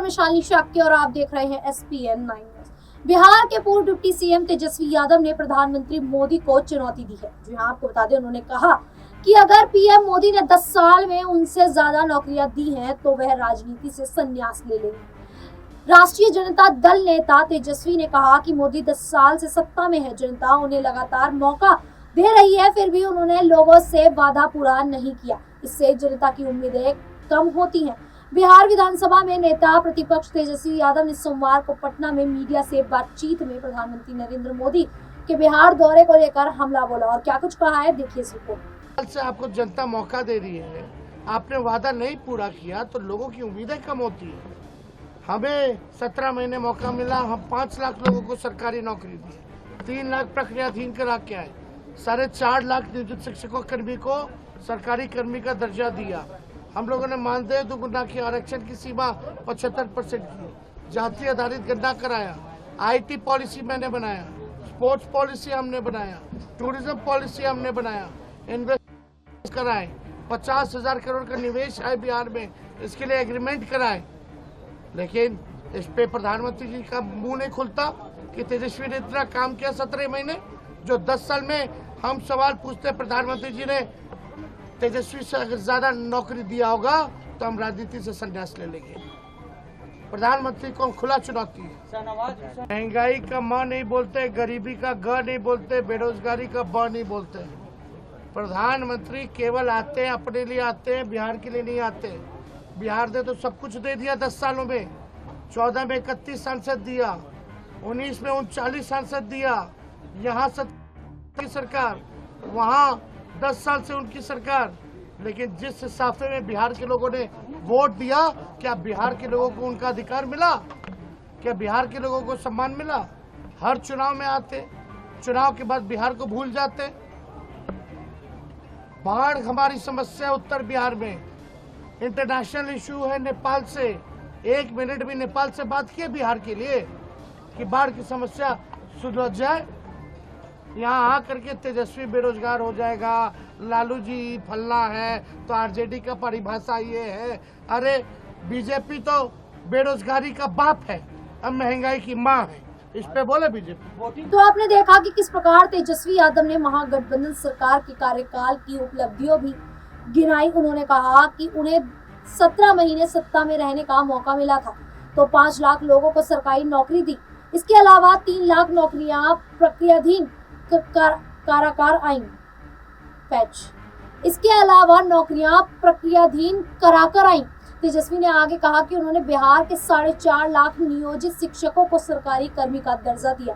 मैं शालिनी शाक्य और आप देख रहे हैं SPN 9 न्यूज। बिहार के पूर्व डिप्टी सीएम तेजस्वी यादव ने प्रधानमंत्री मोदी को चुनौती दी है। जी हाँ, आपको बता दें, उन्होंने कहा कि अगर पीएम मोदी ने 10 साल में उनसे ज्यादा नौकरियां दी हैं तो वह राजनीति से संन्यास ले लेंगे। राष्ट्रीय जनता दल नेता तेजस्वी ने कहा कि मोदी 10 साल से सत्ता में है, जनता उन्हें लगातार मौका दे रही है, फिर भी उन्होंने लोगों से वादा पूरा नहीं किया। इससे जनता की उम्मीदें कम होती हैं। बिहार विधानसभा में नेता प्रतिपक्ष तेजस्वी यादव ने सोमवार को पटना में मीडिया से बातचीत में प्रधानमंत्री नरेंद्र मोदी के बिहार दौरे को लेकर हमला बोला और क्या कुछ कहा है, देखिए इस रिपोर्ट से। आपको जनता मौका दे रही है, आपने वादा नहीं पूरा किया तो लोगों की उम्मीदें कम होती है। हमें 17 महीने मौका मिला, हम 5 लाख लोगों को सरकारी नौकरी दी, 3 लाख प्रक्रियाधीन करा के आए, 4.5 लाख नियोजित शिक्षकों कर्मी को सरकारी कर्मी का दर्जा दिया। हम लोगों ने मानदेय दुगुना की, आरक्षण की सीमा 75% की, जाति आधारित गणना कराया, IT पॉलिसी मैंने बनाया, स्पोर्ट्स पॉलिसी हमने बनाया, टूरिज्म पॉलिसी हमने बनाया, इन्वेस्ट कराए, 50,000 करोड़ का निवेश है बिहार में, इसके लिए एग्रीमेंट कराए। लेकिन इस पे प्रधानमंत्री जी का मुंह नहीं खुलता कि तेजस्वी ने इतना काम किया 17 महीने। जो 10 साल में हम सवाल पूछते, प्रधानमंत्री जी ने तेजस्वी से अगर ज्यादा नौकरी दिया होगा तो हम राजनीति से संन्यास ले लेंगे। प्रधानमंत्री को खुला चुनौती है। महंगाई का म नहीं बोलते, गरीबी का ग नहीं बोलते, बेरोजगारी का ब नहीं बोलते। प्रधानमंत्री केवल आते हैं, अपने लिए आते हैं, बिहार के लिए नहीं आते। बिहार ने तो सब कुछ दे दिया 10 सालों में। 14 में 31 सांसद दिया, 19 में 39 सांसद दिया, यहाँ की सरकार, वहाँ 10 साल से उनकी सरकार। लेकिन जिस हिसाब में बिहार के लोगों ने वोट दिया, क्या बिहार के लोगों को उनका अधिकार मिला? क्या बिहार के लोगों को सम्मान मिला? हर चुनाव में आते, चुनाव के बाद बिहार को भूल जाते। बाढ़ हमारी समस्या उत्तर बिहार में, इंटरनेशनल इशू है नेपाल से। 1 मिनट भी नेपाल से बात की बिहार के लिए कि बाढ़ की समस्या सुलझ जाए? यहाँ आकर के तेजस्वी बेरोजगार हो जाएगा, लालू जी फलना है, तो आरजेडी का परिभाषा ये है। अरे बीजेपी तो बेरोजगारी का बाप है, अब महंगाई की माँ है, इस पे बोले बीजेपी। तो आपने देखा कि किस प्रकार तेजस्वी यादव ने महागठबंधन सरकार के कार्यकाल की उपलब्धियों भी गिनाई। उन्होंने कहा कि उन्हें 17 महीने सत्ता में रहने का मौका मिला था तो 5 लाख लोगों को सरकारी नौकरी दी। इसके अलावा 3 लाख नौकरियां प्रक्रियाधीन काराकार आई पैच। इसके अलावा नौकरियां प्रक्रियाधीन कराकर आई। तेजस्वी ने आगे कहा कि उन्होंने बिहार के 4.5 लाख नियोजित शिक्षकों को सरकारी कर्मी का दर्जा दिया,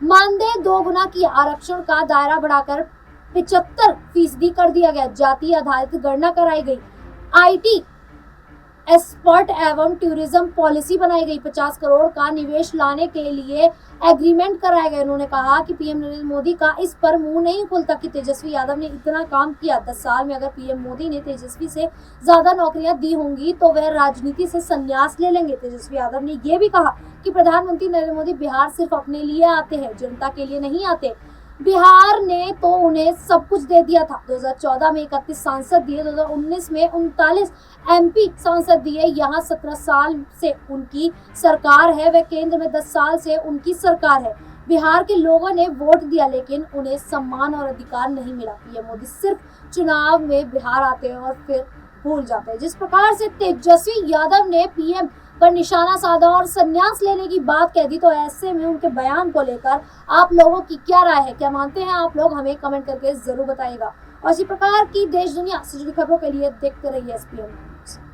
मानदेय 2 गुना किया, आरक्षण का दायरा बढ़ाकर 75% कर दिया गया, जाति आधारित गणना कराई गई, IT एक्सपर्ट एवं टूरिज्म पॉलिसी बनाई गई, 50 करोड़ का निवेश लाने के लिए एग्रीमेंट कराए गए। उन्होंने कहा कि पीएम नरेंद्र मोदी का इस पर मुंह नहीं खुलता कि तेजस्वी यादव ने इतना काम किया। 10 साल में अगर पीएम मोदी ने तेजस्वी से ज्यादा नौकरियां दी होंगी तो वह राजनीति से संन्यास ले लेंगे। तेजस्वी यादव ने यह भी कहा कि प्रधानमंत्री नरेंद्र मोदी बिहार सिर्फ अपने लिए आते हैं, जनता के लिए नहीं आते। बिहार ने तो उन्हें सब कुछ दे दिया था। 2014 में 31 सांसद दिए, 2019 में 39 MP सांसद दिए। यहाँ 17 साल से उनकी सरकार है, वह केंद्र में 10 साल से उनकी सरकार है। बिहार के लोगों ने वोट दिया लेकिन उन्हें सम्मान और अधिकार नहीं मिला। पीएम मोदी सिर्फ चुनाव में बिहार आते हैं और फिर भूल जाते हैं। जिस प्रकार से तेजस्वी यादव ने पीएम पर निशाना साधा और संन्यास लेने की बात कह दी, तो ऐसे में उनके बयान को लेकर आप लोगों की क्या राय है, क्या मानते हैं आप लोग, हमें कमेंट करके जरूर बताइएगा। और इसी प्रकार की देश दुनिया से जुड़ी खबरों के लिए देखते रहिए SPN।